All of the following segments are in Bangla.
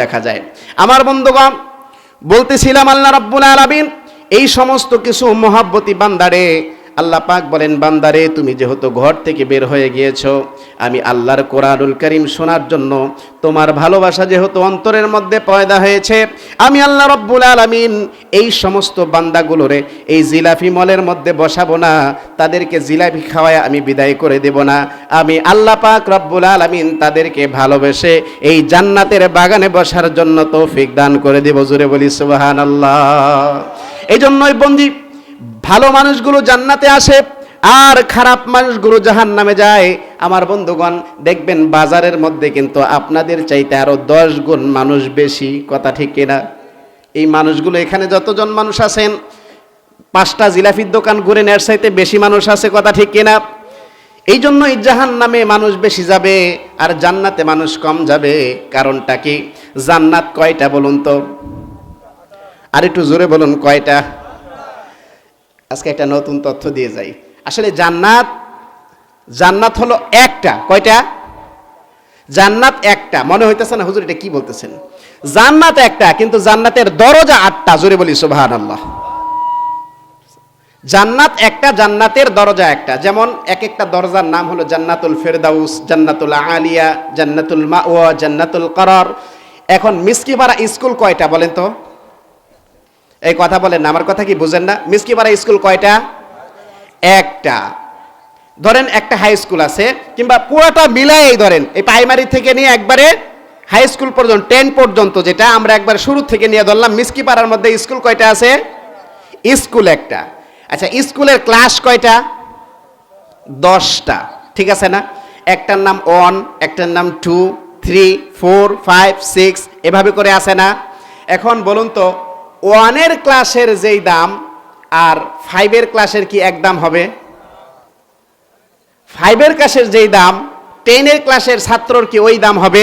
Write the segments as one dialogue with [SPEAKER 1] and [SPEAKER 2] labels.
[SPEAKER 1] দেখা যায়। আমার বন্ধুগণ, বলতেছিলাম আল্লাহ রাব্বুল আলামিন এই সমস্ত কিছু মহাব্বতী বান্দারে আল্লাহ পাক বলেন, বান্দারে তুমি যেহেতু ঘর থেকে বের হয়ে গিয়েছো, আমি আল্লাহর কোরআনুল কারীম শোনার জন্য তোমার ভালোবাসা যেহেতু অন্তরের মধ্যে পয়দা হয়েছে, আমি আল্লাহ রাব্বুল আলামিন এই সমস্ত বান্দাগুলোরে এই জিলাপি মলের মধ্যে বসাবো না, তাদেরকে জিলাপি খাওয়ায় আমি বিদায় করে দেব না। আমি আল্লাহ পাক রাব্বুল আলামিন তাদেরকে ভালোবেসে এই জান্নাতের বাগানে বসার জন্য তৌফিক দান করে দেব। জোরে বলি সুবহানাল্লাহ। এই জন্যই বন্ধু, ভালো মানুষগুলো জান্নাতে আসে আর খারাপ মানুষগুলো জাহান্নামে যায়। আমার বন্ধুগণ, দেখবেন বাজারের মধ্যে কিন্তু আপনাদের চাইতে আরো 10 গুণ মানুষ বেশি, কথা ঠিক কিনা? এই মানুষগুলো এখানে যতজন মানুষ আছেন, 5টা জিলাপির দোকান ঘুরে নেওয়ার চাইতে বেশি মানুষ আছে, কথা ঠিক কিনা? এই জন্যই জাহান্নামে মানুষ বেশি যাবে আর জান্নাতে মানুষ কম যাবে। কারণটা কি? জান্নাত কয়টা বলুন তো? আর একটু জোরে বলুন, কয়টা? আজকে একটা নতুন তথ্য দিয়ে যাই। আসলে জান্নাত হলো একটা। কয়টা? জান্নাত একটা। মনে হইতেছে না হুজুর এটা কি বলতেছেন? জান্নাত একটা, কিন্তু জান্নাতের দরজা 8টা। জোরে বলি সুবহানাল্লাহ। জান্নাত একটা, জান্নাতের দরজা একটা। যেমন এক একটা দরজার নাম হলো জান্নাতুল ফেরদাউস, জান্নাতুল আলিয়া, জান্নাতুল মাওয়া, জান্নাতুল করার। এখন মিসকিপাড়া স্কুল কয়টা বলেন তো? এই কথা বলেন না, আমার কথা কি বুঝেন না? মিসকিপাড়া স্কুল কয়টা? একটা। ধরেন একটা হাই স্কুল আছে, কিংবা পুরোটা মিলাই ধরেন এই প্রাইমারি থেকে নিয়ে একবারে হাই স্কুল পর্যন্ত 10 পর্যন্ত, যেটা আমরা একবার শুরু থেকে নিয়ে ধরলাম, মিসকিপাড়ার মধ্যে স্কুল কয়টা আছে? স্কুল একটা। আচ্ছা, স্কুলের ক্লাস কয়টা? 10টা। ঠিক আছে না? একটার নাম 1, একটার নাম 2, 3, 4, 5, 6 এভাবে করে আছে না? এখন বলুন তো, 1-এর ক্লাসের যেই দাম আর 5-এর ক্লাসের কি এক দাম হবে? 5-এর ক্লাসের যেই দাম 10-এর ক্লাসের ছাত্রর কি ওই দাম হবে?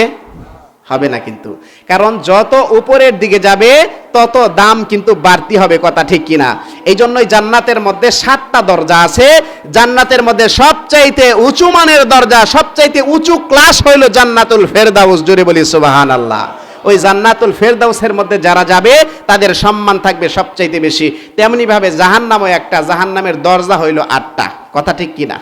[SPEAKER 1] হবে না কিন্তু। কারণ যত উপরের দিকে যাবে তত দাম কিন্তু বাড়তি হবে, কথা ঠিক কিনা? এই জন্যই জান্নাতের মধ্যে 7টা দরজা আছে। জান্নাতের মধ্যে সবচাইতে উঁচু মানের দরজা, সবচাইতে উঁচু ক্লাস হইল জান্নাতুল ফেরদাউস। জোরে বলি সুবহানাল্লাহ। ওই জান্নাতুল ফেরদাউসের মধ্যে যারা যাবে তাদের সম্মান থাকবে সবচাইতে বেশি। তেমনি ভাবে জাহান্নামও একটা, জাহান্নামের দরজা হইল 8টা, কথা ঠিক কিনা?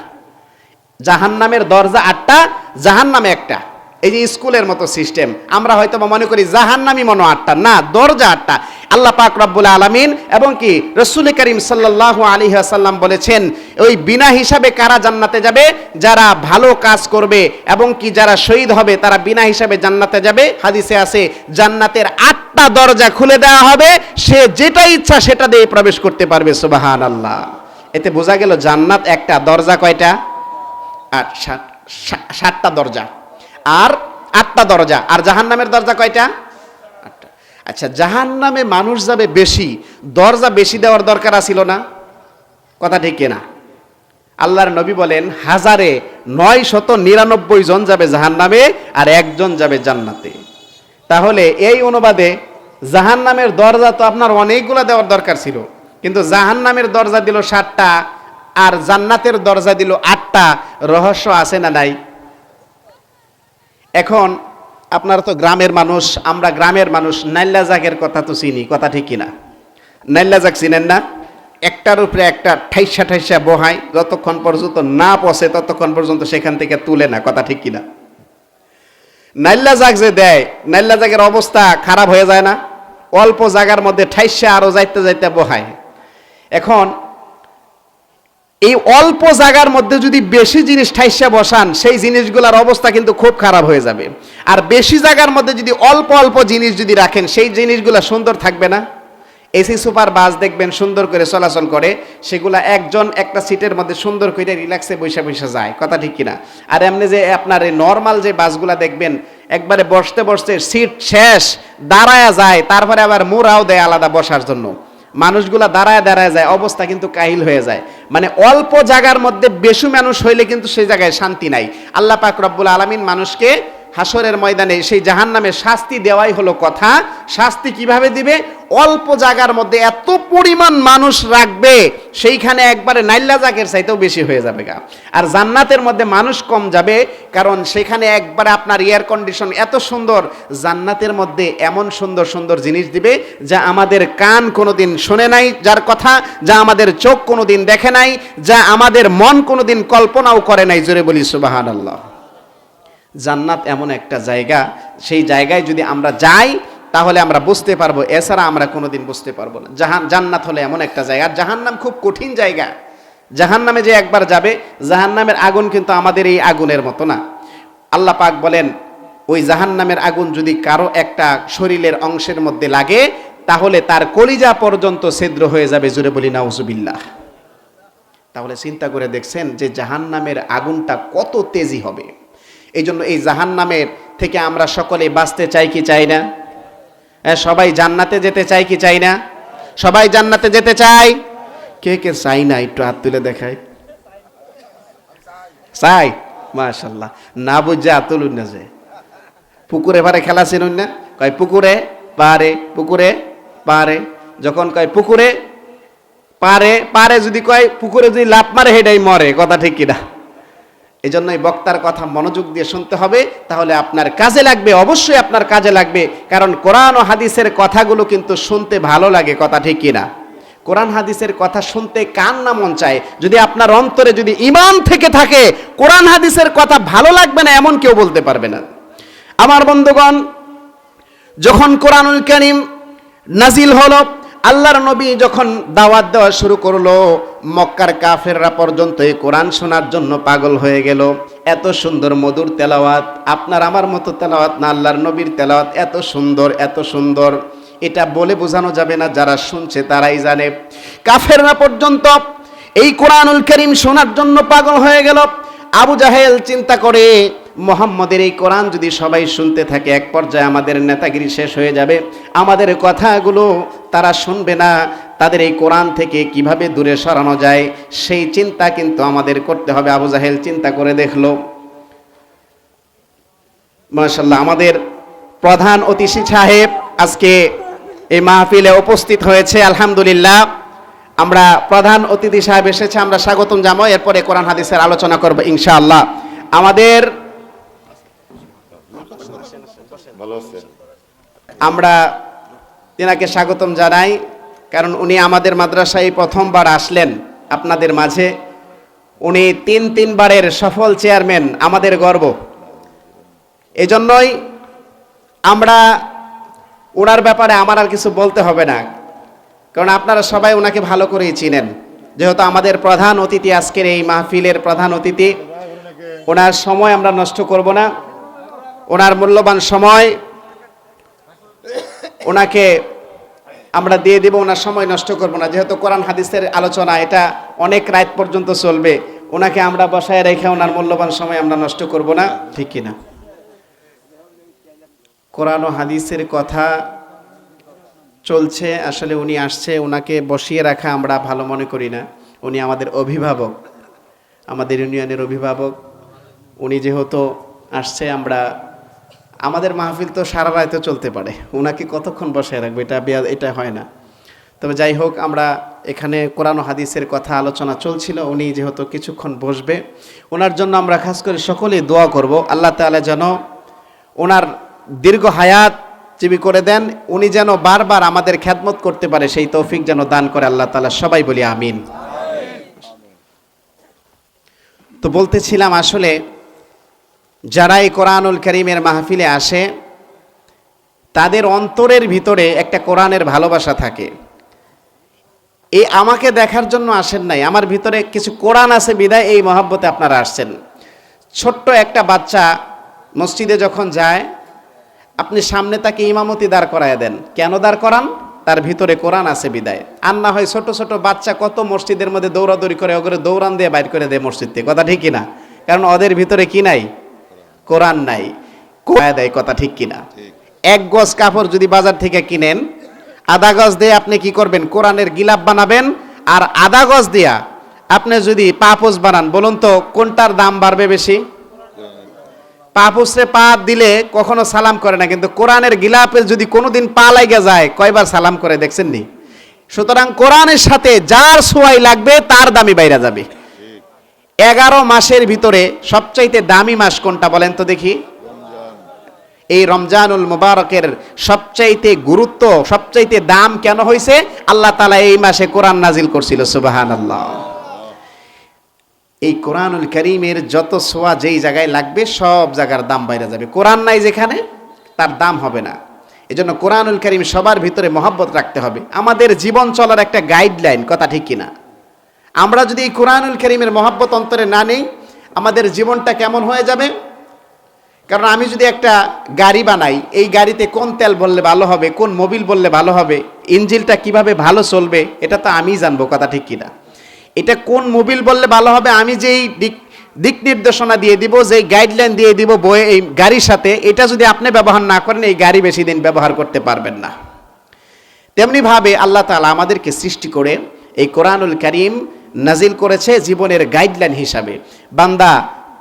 [SPEAKER 1] জাহান্নামের দরজা 8টা, জাহান্নামে একটা। এই যে স্কুলের মতো সিস্টেম, আমরা হয়তো মনে করি জাহান্নামী মনে 8টা, না, দরজা 8টা। আল্লাহ পাক রব্বুল আলামিন এবং কি রাসূল করিম সাল্লাল্লাহু আলাইহি ওয়াসাল্লাম বলেছেন, ওই বিনা হিসাবে কারা জান্নাতে যাবে? যারা ভালো কাজ করবে এবং কি যারা শহীদ হবে তারা বিনা হিসাবে জান্নাতে যাবে। হাদিসে আছে জান্নাতের 8টা দরজা খুলে দেওয়া হবে, সে যেটা ইচ্ছা সেটা দিয়ে প্রবেশ করতে পারবে। সুবহানাল্লাহ। এতে বোঝা গেল জান্নাত একটা, দরজা কয়টা? 7টা দরজা আর 8টা দরজা। আর জাহান্নামের দরজা কয়টা? 8টা। আচ্ছা, জাহান্নামে মানুষ যাবে বেশি, দরজা বেশি দেওয়ার দরকার ছিল না, কথা ঠিক কিনা? আল্লাহর নবী বলেন 1999 জন যাবে জাহান্নামে আর 1 জন যাবে জান্নাতে। তাহলে এই অনুবাদে জাহান্নামের দরজা তো আপনার অনেকগুলো দেওয়ার দরকার ছিল, কিন্তু জাহান্নামের দরজা দিল 7টা আর জান্নাতের দরজা দিল 8টা। রহস্য আছে না নাই? এখন আপনারা তো গ্রামের মানুষ, আমরা গ্রামের মানুষ, নাইল্লা জাগের কথা তো চিনি, কথা ঠিক কিনা? নাইল্লা জাগ চিনেন না? একটার উপরে একটা ঠাইসা ঠাইসা বহায়, যতক্ষণ পর্যন্ত না পচে ততক্ষণ পর্যন্ত সেখান থেকে তুলে না, কথা ঠিক কিনা? নাইল্লা জাগ যে দেয়, নাইল্লা জাগের অবস্থা খারাপ হয়ে যায় না? অল্প জায়গার মধ্যে ঠাইসা আরো যাইতে যাইতে বহায়। এখন এই অল্প জায়গার মধ্যে যদি বেশি জিনিস ঠাইসা বসান, সেই জিনিসগুলোর অবস্থা কিন্তু খুব খারাপ হয়ে যাবে। আর বেশি জায়গার মধ্যে যদি অল্প অল্প জিনিস যদি রাখেন, সেই জিনিসগুলো সুন্দর থাকবে না? এসি সুপার বাস দেখবেন সুন্দর করে চলাচল করে, সেগুলা একজন একটা সিটের মধ্যে সুন্দর করে রিল্যাক্সে বসে বসে যায়, কথা ঠিক কিনা? আর এমনি যে আপনার এই নর্মাল যে বাসগুলা দেখবেন একবারে বসতে বসতে সিট শেষ, দাঁড়ায়া যায়, তারপরে আবার মুড়াও দেয় আলাদা বসার জন্য। মানুষগুলা দাঁড়ায় দাঁড়ায় যায়, অবস্থা কিন্তু কাহিল হয়ে যায়। মানে অল্প জায়গার মধ্যে বেশি মানুষ হইলে কিন্তু সেই জায়গায় শান্তি নাই। আল্লাহ পাক রব্বুল আলামিন মানুষকে হাসরের ময়দানে সেই জাহান্নামে শাস্তি দেওয়াই হলো কথা। শাস্তি কিভাবে দিবে? অল্প জায়গার মধ্যে এত পরিমাণ মানুষ রাখবে, সেইখানে একবারে নাইল্লা জাকের চাইতেও বেশি হয়ে যাবে গা। আর জান্নাতের মধ্যে মানুষ কম যাবে, কারণ সেখানে একবারে আপনার এয়ার কন্ডিশন এত সুন্দর। জান্নাতের মধ্যে এমন সুন্দর সুন্দর জিনিস দিবে যা আমাদের কান কোনোদিন শুনে নাই, যার কথা যা আমাদের চোখ কোনোদিন দেখে নাই, যা আমাদের মন কোনোদিন কল্পনাও করে নাই। জোরে বলি সুবহানাল্লাহ। জান্নাত এমন একটা জায়গা, সেই জায়গায় যদি আমরা যাই তাহলে আমরা বুঝতে পারবো, এছাড়া আমরা কোনোদিন বুঝতে পারবো না। জান্নাত হলো এমন একটা জায়গা। আর জাহান্নাম খুব কঠিন জায়গা। জাহান্নামে যে একবার যাবে, জাহান্নামের আগুন কিন্তু আমাদের এই আগুনের মতো না। আল্লাহ পাক বলেন, ওই জাহান্নামের আগুন যদি কারো একটা শরীরের অংশের মধ্যে লাগে তাহলে তার কলিজা পর্যন্ত ছিদ্র হয়ে যাবে। জোরে বলি নাউজুবিল্লাহ। তাহলে চিন্তা করে দেখছেন যে জাহান্নামের আগুনটা কত তেজি হবে। এই জন্য এই জাহান্নামের থেকে আমরা সকলে বাঁচতে চাই কি চাই না? সবাই জান্নাতে যেতে চাই কি চাই না? সবাই জান্নাতে যেতে চাই। কে কে চাই না একটু হাত তুলে দেখায়। চাই, মাশাআল্লাহ। না বুঝে হাত তুলুন না। যে পুকুরে পারে খেলা চিনুন না? কয় পুকুরে পারে, পুকুরে পারে। যখন কয় পুকুরে পারে, পারে যদি কয় পুকুরে যদি লাফ মারে হেডাই মরে। কথা ঠিক কিনা? এই জন্য এই বক্তার কথা মনোযোগ দিয়ে শুনতে হবে, তাহলে আপনার কাজে লাগবে। অবশ্যই আপনার কাজে লাগবে, কারণ কোরআন ও হাদিসের কথাগুলো কিন্তু শুনতে ভালো লাগে। কথা ঠিক কিনা? কোরআন হাদিসের কথা শুনতে কান না মন চায়। যদি আপনার অন্তরে যদি ঈমান থেকে থাকে, কোরআন হাদিসের কথা ভালো লাগবে না এমন কেউ বলতে পারবে না। আমার বন্ধুগণ, যখন কোরআনুল কারীম নাজিল হলো, আল্লাহর নবী যখন দাওয়াত দেওয়া শুরু করলো, মক্কার কাফেররা পর্যন্ত এই কোরআন শোনার জন্য পাগল হয়ে গেল। এত সুন্দর মধুর তেলাওয়াত, আপনার আমার মতো তেলাওয়াত না, আল্লাহর নবীর তেলাওয়াত এত সুন্দর, এত সুন্দর। এটা বলে বোঝানো যাবে না, যারা শুনছে তারাই জানে। কাফেররা পর্যন্ত এই কোরআনুল কারীম শোনার জন্য পাগল হয়ে গেল। আবু জাহেল চিন্তা করে, মুহাম্মদের এই কোরআন যদি সবাই শুনতে থাকে, এক পর্যায়ে আমাদের নেতাগিরি শেষ হয়ে যাবে, আমাদের কথাগুলো তারা শুনবে না। তাদের এই কোরআন থেকে কিভাবে দূরে সরানো যায় সেই চিন্তা কিন্তু আমাদের করতে হবে। আবু জাহেল চিন্তা করে দেখলো। মাশাআল্লাহ, আমাদের প্রধান অতিথি সাহেব আজকে এই মাহফিলে উপস্থিত হয়েছে। আলহামদুলিল্লাহ, আমরা প্রধান অতিথি সাহেব এসেছে, আমরা স্বাগতম জানাবো। এরপরে কোরআন হাদিসের আলোচনা করব ইনশাআল্লাহ। আমাদের আমরা তিনাকে স্বাগতম জানাই, কারণ উনি আমাদের মাদ্রাসায় প্রথমবার আসলেন আপনাদের মাঝে। উনি তিনবারের সফল চেয়ারম্যান, আমাদের গর্ব। এজন্যই আমরা ওনার ব্যাপারে আমার আর কিছু বলতে হবে না, কারণ আপনারা সবাই ওনাকে ভালো করেই চিনেন। যেহেতু আমাদের প্রধান অতিথি, আজকের এই মাহফিলের প্রধান অতিথি, ওনার সময় আমরা নষ্ট করব না। ওনার মূল্যবান সময় ওনাকে আমরা দিয়ে দেব, ওনার সময় নষ্ট করব না। যেহেতু কোরআন হাদিসের আলোচনা, এটা অনেক রাত পর্যন্ত চলবে, ওনাকে আমরা বসায় রেখে ওনার মূল্যবান সময় আমরা নষ্ট করব না। ঠিক কিনা? কোরআন ও হাদিসের কথা চলছে, আসলে উনি আসছে, ওনাকে বসিয়ে রাখা আমরা ভালো মনে করি না। উনি আমাদের অভিভাবক, আমাদের ইউনিয়নের অভিভাবক। উনি যেহেতু আসছে, আমাদের মাহফিল তো সারা রাতে চলতে পারে, ওনাকে কতক্ষণ বসায় রাখবো এটা হয় না। তবে যাই হোক, আমরা এখানে কোরআন ও হাদিসের কথা আলোচনা চলছিল, উনি যেহেতু কিছুক্ষণ বসবে, ওনার জন্য আমরা খাস করে সকলেই দোয়া করব। আল্লাহ তাআলা যেন ওনার দীর্ঘ হায়াত জীবী করে দেন, উনি যেন বারবার আমাদের খেদমত করতে পারে, সেই তৌফিক যেন দান করে আল্লাহ তাআলা। সবাই বলি আমিন। তো বলতেছিলাম, আসলে যারা এই কোরআনুল কারীমের মাহফিলে আসে, তাদের অন্তরের ভিতরে একটা কোরআনের ভালোবাসা থাকে। এই আমাকে দেখার জন্য আসেন নাই, আমার ভিতরে কিছু কোরআন আছে বিধায় এই মহব্বতে আপনারা আসছেন। ছোট্ট একটা বাচ্চা মসজিদে যখন যায়, আপনি সামনে তাকে ইমামতি দাঁড় করায় দেন। কেন দাঁড় করান? তার ভিতরে কোরআন আছে বিদায়। আর না হয় ছোট ছোট বাচ্চা কত মসজিদের মধ্যে দৌড়াদৌড়ি করে, ওগুলো দৌড়ান দিয়ে বাইর করে দেয় মসজিদ থেকে। কথা ঠিক কিনা? কারণ ওদের ভিতরে কি নাই? কোরআন নাই। দেয়। কথা ঠিক কিনা? এক গজ কাপড় যদি বাজার থেকে কিনেন, আধা গজ দিয়ে আপনি কি করবেন? কোরআনের গিলাপ বানাবেন। আর আধা গজ দিয়া আপনি যদি পাপোশ বানান, বলুন তো কোনটার দাম বাড়বে বেশি? পা পুছরে পা দিলে কখনো সালাম করে না, কিন্তু কোরআনের গিলাপে যদি কোনোদিন পা লাগা যায় কয়বার সালাম করে দেখছেন নি? সুতরাং কোরআনের সাথে যার ছোঁয়াই লাগবে তার দামি বাইরা যাবে। 11 মাসের ভিতরে সবচাইতে দামি মাস কোনটা বলেন তো দেখি? এই রমজানুল মুবারকের সবচাইতে গুরুত্ব, সবচাইতে দাম কেন হয়েছে? আল্লাহ তাআলা এই মাসে কোরআন নাজিল করছিল। সুবহানাল্লাহ। এই কোরআনুল কারীমের যত ছোঁয়া যেই জায়গায় লাগবে সব জায়গার দাম বাইরে যাবে। কোরআন নাই যেখানে তার দাম হবে না। এজন্য কোরআনুল কারীম সবার ভিতরে মহব্বত রাখতে হবে। আমাদের জীবন চলার একটা গাইডলাইন, কথা ঠিক কিনা? আমরা যদি এই কোরআনুল কারীমের মহব্বত অন্তরে না নেই, আমাদের জীবনটা কেমন হয়ে যাবে? কারণ আমি যদি একটা গাড়ি বানাই, এই গাড়িতে কোন তেল বললে ভালো হবে, কোন মোবিল বললে ভালো হবে, ইঞ্জিনটা কিভাবে ভালো চলবে, এটা তো আমিই জানবো, কথা ঠিক কিনা? এটা কোন মোবিল বললে ভালো হবে আমি যেই দিক নির্দেশনা দিয়ে দিব, যেই গাইডলাইন দিয়ে দিব বই এই গাড়ির সাথে, এটা যদি আপনি ব্যবহার না করেন এই গাড়ি বেশি দিন ব্যবহার করতে পারবেন না। তেমনিভাবে আল্লাহ তাআলা আমাদেরকে সৃষ্টি করে এই কোরআনুল কারীম নাজিল করেছে জীবনের গাইডলাইন হিসাবে। বান্দা,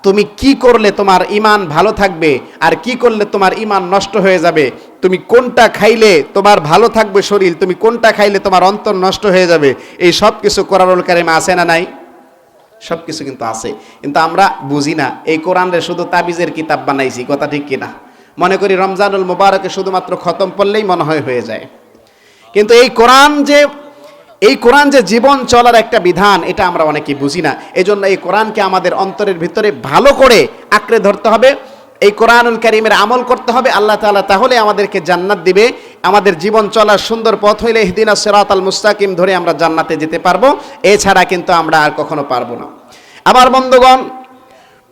[SPEAKER 1] তুমি কি করলে তোমার ঈমান ভালো থাকবে আর কি করলে তোমার ঈমান নষ্ট হয়ে যাবে, তুমি কোনটা খাইলে তোমার ভালো থাকবে শরীর, তুমি কোনটা খাইলে তোমার অন্তর নষ্ট হয়ে যাবে, এই সব কিছু কোরআনুল কারীমে আছে না নাই? সব কিছু কিন্তু আছে, কিন্তু আমরা বুঝি না। এই কোরআনরে শুধু তাবিজের কিতাব বানাইছি, কথা ঠিক কিনা? মনে করি রমজানুল মুবারকে শুধুমাত্র খতম পড়লেই মনে হয়ে যায়। কিন্তু এই কোরআন যে জীবন চলার একটা বিধান, এটা আমরা অনেকেই বুঝি না। এজন্য এই কোরআনকে আমাদের অন্তরের ভিতরে ভালো করে আঁকড়ে ধরতে হবে, এই কোরআনুল কারীমের আমল করতে হবে। আল্লাহ তাআলা তাহলে আমাদেরকে জান্নাত দিবে। আমাদের জীবন চলার সুন্দর পথ হইলে ইহদিনাস সিরাতাল মুস্তাকিম ধরে আমরা জান্নাতে যেতে পারবো, এছাড়া কিন্তু আমরা আর কখনো পারবো না। আমার বন্ধুগণ,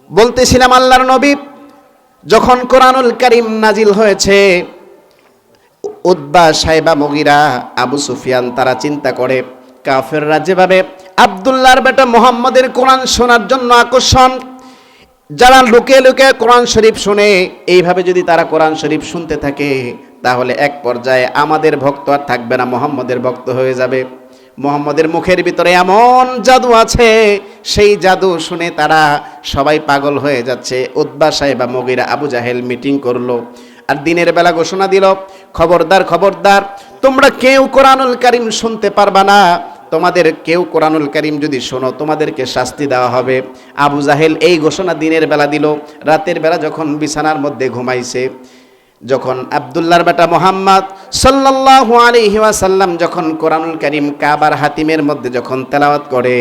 [SPEAKER 1] বলতেছিলাম আল্লাহর নবী যখন কোরআনুল কারীম নাজিল হয়েছে, উতবা, সাইবা, মুগীরা, আবু সুফিয়ান তারা চিন্তা করে কাফেররা যেভাবে আব্দুল্লাহর বেটা মুহাম্মদের কোরআন শোনার জন্য আকর্ষণ, যারা লুকিয়ে লুকিয়ে কোরআন শরীফ শুনে, এইভাবে যদি তারা কোরআন শরীফ শুনতে থাকে তাহলে এক পর্যায়ে আমাদের ভক্ত আর থাকবে না, মুহাম্মদের ভক্ত হয়ে যাবে। মুহাম্মদের মুখের ভিতরে এমন জাদু আছে, সেই জাদু শুনে তারা সবাই পাগল হয়ে যাচ্ছে। উতবা, সাইবা, মুগীরা, আবু জাহেল মিটিং করলো আর দিনের বেলা ঘোষণা দিল, খবরদার খবরদার, তোমরা কেউ কোরআনুল কারীম শুনতে পারবা না, তোমাদের কেউ কোরআনুল কারীম যদি শোনো তোমাদেরকে শাস্তি দেওয়া হবে। আবু জাহেল এই ঘোষণা দিনের বেলা দিল। রাতের বেলা যখন বিছানার মধ্যে ঘুমাইছে, যখন আব্দুল্লাহর বেটা মুহাম্মদ সাল্লাল্লাহু আলাইহি ওয়াসাল্লাম যখন কোরআনুল কারীম কাবার হাতিমের মধ্যে যখন তেলাওয়াত করে,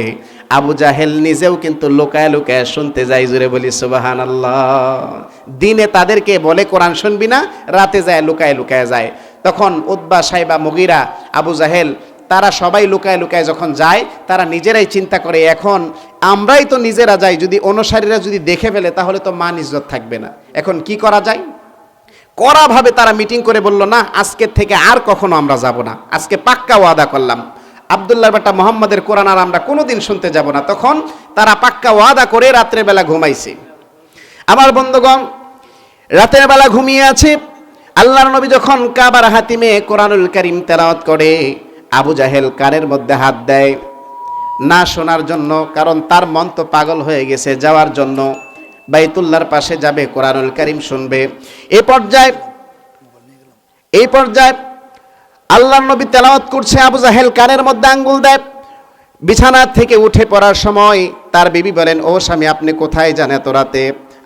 [SPEAKER 1] আবু জাহেল নিজেও কিন্তু লুকায় লুকায় শুনতে যায়। জোরে বলি সুবহানাল্লাহ। দিনে তাদেরকে বলে কোরআন শুনবি না, রাতে যায় লুকায় লুকায় যায়। তখন উতবা, সাইবা, মুগীরা, আবু জাহেল তারা সবাই লুকায় লুকায় যখন যায়, তারা নিজেরাই চিন্তা করে এখন আমরাই তো নিজেরা যাই, যদি অনুসারীরা যদি দেখে ফেলে তাহলে তো মান ইজ্জত থাকবে না, এখন কি করা যায়? কড়াভাবে তারা মিটিং করে বলল, না আজকের থেকে আর কখনো আমরা যাব না, আজকে পাক্কা ওয়াদা করলাম আব্দুল্লাহর বেটা মুহাম্মদের কোরআন আর আমরা কোনোদিন শুনতে যাব না। তখন তারা পাক্কা ওয়াদা করে রাতের বেলা ঘুমাইছে। আমার বন্ধুগণ, রাতের বেলা ঘুমিয়ে আছে, আল্লাহর নবী যখন কাবার হাতিমে কোরআনুল কারীম তেলাওয়াত করে, আবু জাহেল কানের মধ্যে হাত দেয় না শোনার জন্য, কারণ তার মন তো পাগল হয়ে গেছে যাওয়ার জন্য, বাইতুল্লাহর পাশে যাবে, কোরআনুল কারীম শুনবে। এই পর্যায়ে আল্লাহর নবী তেলাওয়াত করছে, আবু জাহেল কানের মধ্যে আঙ্গুল দেয়। বিছানা থেকে উঠে পড়ার সময় তার বিবি বলেন, ও স্বামী আপনি কোথায় যান এত রাতে?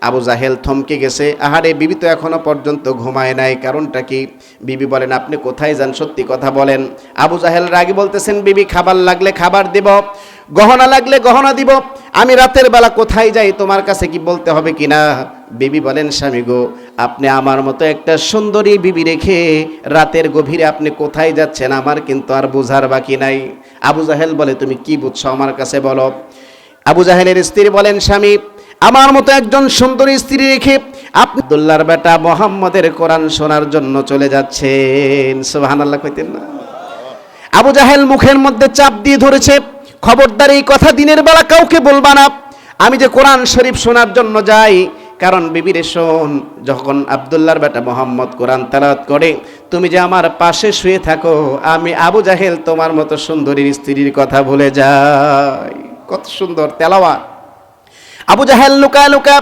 [SPEAKER 1] আবু জাহেল থমকে গেছে, আহারে বিবি তো এখনো পর্যন্ত ঘুমায় নাই, কারণটা কি? বিবি বলেন, আপনি কোথায় যান সত্যি কথা বলেন। আবু জাহেল রাগী বলতেছেন, বিবি খাবার লাগলে খাবার দিব, গহনা লাগলে গহনা দিব, আমি রাতের বেলা কোথায় যাই তোমার কাছে কি বলতে হবে কিনা? বিবি বলেন, স্বামী গো, আপনি আমার মতো একটা সুন্দরী বিবি রেখে রাতের গভীরে আপনি কোথায় যাচ্ছেন আমার কিন্তু আর বোঝার বাকি নাই। আবু জাহেল বলে, তুমি কি বুঝছো আমার কাছে বলো। আবু জাহেলের স্ত্রী বলেন, স্বামী আমার মতো একজন সুন্দরী স্ত্রী রেখে আপনি আব্দুল্লাহর বেটা মুহাম্মদের কোরআন শোনার জন্য চলে যাচ্ছেন। সুবহানাল্লাহ কইতেন না? আবু জাহেল মুখের মধ্যে চাপ দিয়ে ধরেছে, খবরদার এই কথা দিনের বেলা কাউকে বলবা না, আমি যে কোরআন শরীফ শোনার জন্য যাই। কারণ বিবিরে শোন, যখন আব্দুল্লাহর বেটা মুহাম্মদ কোরআন তেলাওয়াত করে তুমি যে আমার পাশে শুয়ে থাকো, আমি আবু জাহেল তোমার মতো সুন্দরীর স্ত্রীর কথা ভুলে যাই। কত সুন্দর তেলাওয়াত। আবু জাহেল লুকা লুকা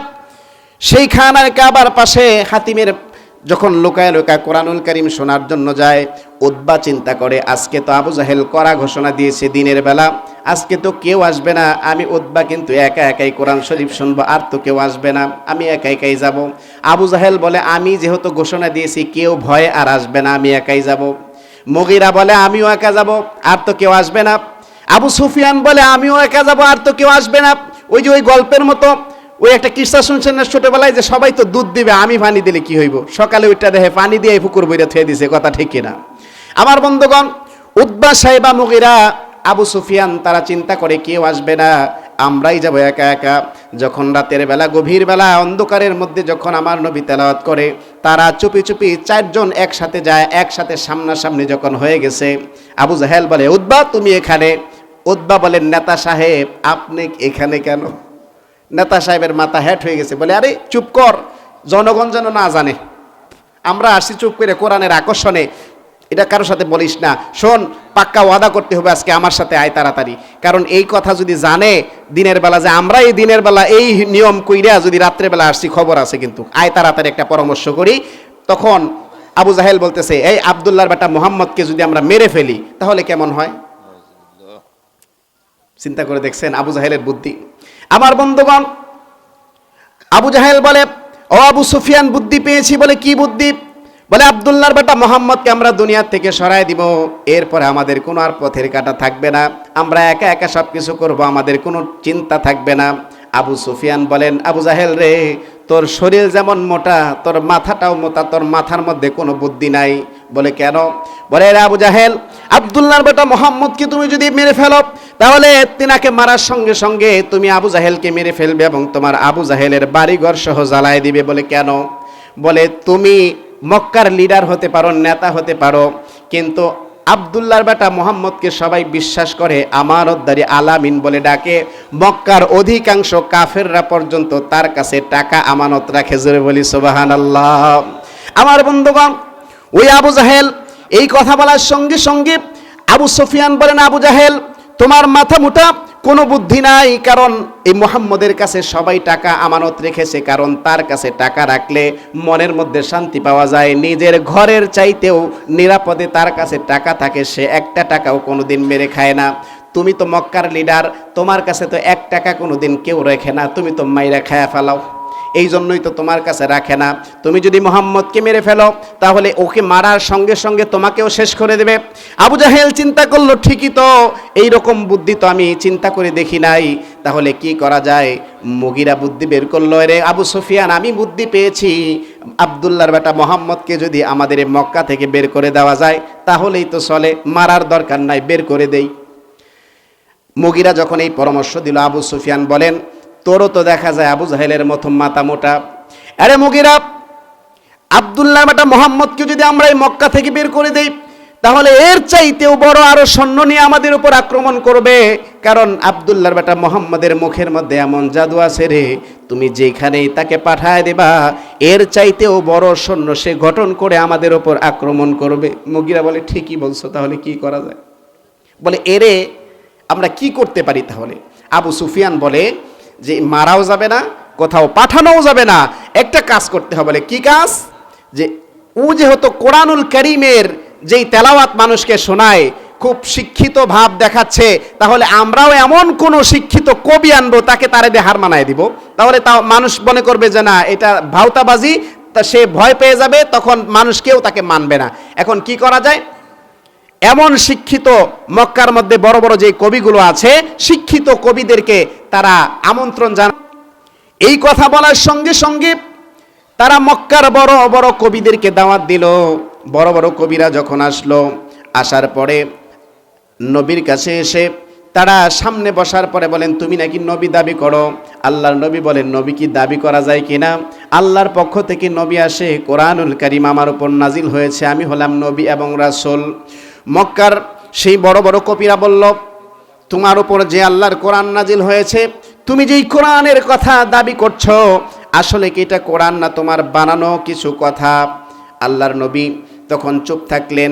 [SPEAKER 1] সেই খানায় কাবার পাশে হাতিমের যখন লুকায় লুকায় কোরআনুল কারীম শোনার জন্য যায়, উতবা চিন্তা করে আজকে তো আবু জাহেল কড়া ঘোষণা দিয়েছে দিনের বেলা, আজকে তো কেউ আসবে না, আমি উতবা কিন্তু একা একাই কোরআন শরীফ শুনবো, আর তো কেউ আসবে না, আমি একা একাই যাব। আবু জাহেল বলে আমি যেহেতু ঘোষণা দিয়েছি কেউ ভয়ে আর আসবে না, আমি একাই যাব। মুগীরা বলে আমিও একা যাব, আর তো কেউ আসবে না। আবু সুফিয়ান বলে আমিও একা যাব, আর তো কেউ আসবে না। ওই যে ওই গল্পের মতো ওই একটা কিস্সা শুনছেন না ছোটবেলায়, যে সবাই তো দুধ দিবে, আমি পানি দিলে কি হইব, সকালে ওইটা দেখে পানি দিয়ে পুকুর বইটা থুয়ে দিছে, কথা ঠিক কিনা? আমার বন্ধুগণ, উতবা সাহেবা মুগীরা আবু সুফিয়ান তারা চিন্তা করে কেউ আসবে না, আমরাই যাব একা একা। যখন রাতের বেলা গভীর বেলা অন্ধকারের মধ্যে যখন আমার নবী তেলাওয়াত করে, তারা চুপি চুপি চারজন একসাথে যায়, একসাথে সামনাসামনি যখন হয়ে গেছে, আবু জাহেল বলে উতবা তুমি এখানে। উতবা বলেন নেতা সাহেব আপনি এখানে কেন? নেতা সাহেবের মাথা হ্যাট হয়ে গেছে, বলে আরে চুপ কর, জনগণ যেন না জানে আমরা আসছি চুপ করে কোরআনের আকর্ষণে, এটা কারোর সাথে বলিস না। শোন, পাক্কা ওয়াদা করতে হবে আজকে আমার সাথে আয় তাড়াতাড়ি, কারণ এই কথা যদি জানে দিনের বেলা যে আমরা এই দিনের বেলা এই নিয়ম কইরা যদি রাত্রেবেলা আসছি, খবর আছে কিন্তু, আয় তাড়াতাড়ি একটা পরামর্শ করি। তখন আবু জাহেল বলতেছে এই আব্দুল্লাহর বেটা মুহাম্মদকে যদি আমরা মেরে ফেলি তাহলে কেমন হয়? চিন্তা করে দেখছেন আবু জাহেলের বুদ্ধি। আমার বন্ধুগণ, আবু জাহেল বলে ও আবু সুফিয়ান বুদ্ধি পেয়েছি। বলে কি বুদ্ধি? বলে আব্দুল্লাহর বেটা মোহাম্মদকে আমরা দুনিয়া থেকে সরাই দিব, এরপরে আমাদের কোনো আর পথের কাটা থাকবে না, আমরা একা একা সব কিছু করবো, আমাদের কোনো চিন্তা থাকবে না। আবু সুফিয়ান বলেন আবু জাহেল রে, তোর শরীর যেমন মোটা তোর মাথাটাও মোটা, তোর মাথার মধ্যে কোনো বুদ্ধি নাই। বলে কেন? বলে রে আবু জাহেল, আব্দুল্লাহর বেটা মোহাম্মদকে তুমি যদি মেরে ফেলো তাহলে তিনাকে মারার সঙ্গে সঙ্গে তুমি আবু জাহেলকে মেরে ফেলবে এবং তোমার আবু জাহেলের বাড়িঘর সহ জ্বালায় দিবে। বলে কেন? বলে তুমি মক্কার লিডার হতে পারো, নেতা হতে পারো, কিন্তু আব্দুল্লাহর বেটা মোহাম্মদকে সবাই বিশ্বাস করে, আমানতদারি আলামিন বলে ডাকে। মক্কার অধিকাংশ কাফেররা পর্যন্ত তার কাছে টাকা আমানত রাখে। জোরে বলি সুবহানাল্লাহ। আমার বন্ধুগণ, ওই আবু জাহেল এই কথা বলার সঙ্গে সঙ্গে আবু সুফিয়ান বলেন আবু জাহেল তোমার মাথা মোটা, কোনো বুদ্ধি নাই, কারণ এই মুহাম্মদের কাছে সবাই টাকা আমানত রেখেছে, কারণ তার কাছে টাকা রাখলে মনের মধ্যে শান্তি পাওয়া যায়, নিজের ঘরের চাইতেও নিরাপদে তার কাছে টাকা থাকে, সে একটা টাকাও কোনোদিন মেরে খায় না। তুমি তো মক্কার লিডার, তোমার কাছে তো এক টাকা কোনোদিন কেউ রাখে না, তুমি তো মাইরা খায়া ফেলাও, এই জন্যই তো তোমার কাছে রাখে না। তুমি যদি মোহাম্মদকে মেরে ফেলো তাহলে ওকে মারার সঙ্গে সঙ্গে তোমাকেও শেষ করে দেবে। আবু জাহেল চিন্তা করলো ঠিকই তো, এই রকম বুদ্ধি তো আমি চিন্তা করে দেখি নাই, তাহলে কি করা যায়? মুগীরা বুদ্ধি বের করলো, রে আবু সুফিয়ান আমি বুদ্ধি পেয়েছি, আব্দুল্লাহর বেটা মোহাম্মদকে যদি আমাদের মক্কা থেকে বের করে দেওয়া যায় তাহলেই তো চলে, মারার দরকার নাই, বের করে দেই। মুগীরা যখন এই পরামর্শ দিল, আবু সুফিয়ান বলেন তোরও তো দেখা যায় আবু জাহেলের মতো মাথা মোটা। আরে মুগীরা, আব্দুল্লাহর বেটা মোহাম্মদকে যদি আমরা এই মক্কা থেকে বের করে দেই তাহলে এর চাইতেও বড় আরো সৈন্য নিয়ে আমাদের উপর আক্রমণ করবে, কারণ আব্দুল্লাহর বেটা মোহাম্মদের মুখের মধ্যে এমন জাদু আছে রে, তুমি যেখানেই তাকে পাঠায় দেবা এর চাইতেও বড় সৈন্য সে গঠন করে আমাদের উপর আক্রমণ করবে। মুগীরা বলে ঠিকই বলছো, তাহলে কি করা যায়? বলে এরে আমরা কি করতে পারি তাহলে? আবু সুফিয়ান বলে যে মারাও যাবে না, কোথাও পাঠানোও যাবে না, একটা কাজ করতে হবে। বলে কি কাজ? যে ও যেহেতু কোরআনুল কারীমের যেই তেলাওয়াত মানুষকে শোনায় খুব শিক্ষিত ভাব দেখাচ্ছে, তাহলে আমরাও এমন কোন শিক্ষিত কবি আনবো তাকে তারে দিয়ে হার মানায় দিব, তাহলে তাও মানুষ মনে করবে যে না এটা ভাওতাবাজি, তা সে ভয় পেয়ে যাবে, তখন মানুষ কেউ তাকে মানবে না। এখন কি করা যায়? এমন শিক্ষিত মক্কার মধ্যে বড় বড় যে কবিগুলো আছে, শিক্ষিত কবিদেরকে তারা আমন্ত্রণ জানায়। এই কথা বলার সঙ্গে সঙ্গে তারা মক্কার বড় বড় কবিদেরকে দাওয়াত দিল। বড় বড় কবিরা যখন আসলো, আসার পরে নবীর কাছে এসে তারা সামনে বসার পরে বলেন তুমি নাকি নবী দাবি করো। আল্লাহর নবী বলেন নবী কি দাবি করা যায় কিনা? আল্লাহর পক্ষ থেকে নবী আসে, কোরআনুল কারীম আমার উপর নাজিল হয়েছে, আমি হলাম নবী এবং রাসূল। মক্কার সেই বড় বড় কবিরা বলল তোমার উপর যে আল্লাহর কোরআন নাজিল হয়েছে, তুমি যেই কোরআনের কথা দাবি করছো আসলে কি এটা কোরআন না তোমার বানানো কিছু কথা? আল্লাহর নবী তখন চুপ থাকলেন।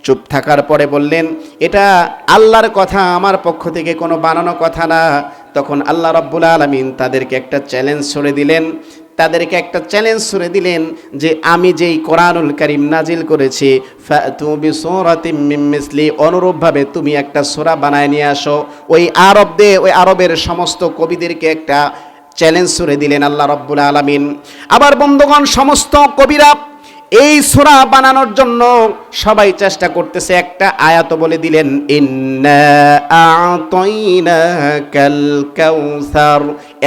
[SPEAKER 1] চুপ থাকার পরে বললেন এটা আল্লাহর কথা, আমার পক্ষ থেকে কোনো বানানো কথা না। তখন আল্লাহ রাব্বুল আলামিন তাদেরকে একটা চ্যালেঞ্জ ছড়ে দিলেন, তাদেরকে একটা চ্যালেঞ্জ ছুড়ে দিলেন যে আমি যেই কোরআনুল কারীম নাজিল করেছি ফাতু বিসূরাতিম মিন মিসলি, অনুরূপভাবে তুমি একটা সূরা বানায় নিয়ে আসো। ওই আরবের সমস্ত কবিদেরকে একটা চ্যালেঞ্জ ছুড়ে দিলেন আল্লাহ রাব্বুল আলামিন। আবার বন্ধুগণ, সমস্ত কবিরা এই সূরা বানানোর জন্য সবাই চেষ্টা করতেছে, একটা আয়াত বলে দিলেন ইন্না আ'তাইনাকাল কাউসার,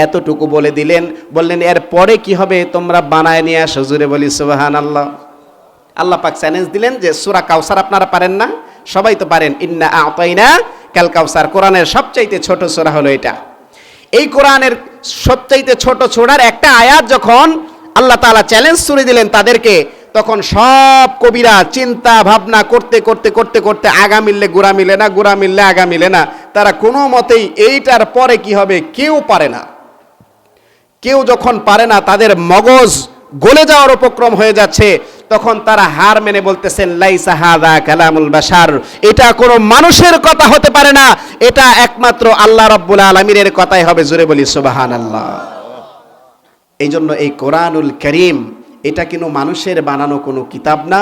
[SPEAKER 1] এতটুকু বলে দিলেন। বললেন এর পরে কি হবে, তোমরা বানায় নিয়ে আসো। জোরে বলি সুবহানাল্লাহ। আল্লাহ পাক চ্যালেঞ্জ দিলেন যে সূরা কাউসার আপনারা পারেন না, সবাই তো পারেন। ইন্না আ'তাইনাকাল কাউসার, কোরআনের সবচাইতে ছোট সূরা হলো এটা। এই কোরআনের সবচাইতে ছোট সূরার একটা আয়াত যখন আল্লাহ তাআলা চ্যালেঞ্জ ছুড়ে দিলেন তাদেরকে, তখন সব কবিরা চিন্তা ভাবনা করতে করতে করতে করতে আগা মিললে গোড়া মিলে না, গোড়া মিললে আগা মিলে না, তারা কোনো মতেই এইটার পরে কি হবে কেউ পারে না। কেউ যখন পারে না, তাদের মগজ গলে যাওয়ার উপক্রম হয়ে যাচ্ছে, তখন তারা হার মেনে বলতেছেন লাইসা হাযা কালামুল বাশার, এটা কোনো মানুষের কথা হতে পারে না, এটা একমাত্র আল্লাহ রাব্বুল আলামিনের কথাই হবে। জোরে বলি সুবহানাল্লাহ। এই জন্য এই কোরআনুল কারীম এটা কোনো মানুষের বানানো কোনো কিতাব না,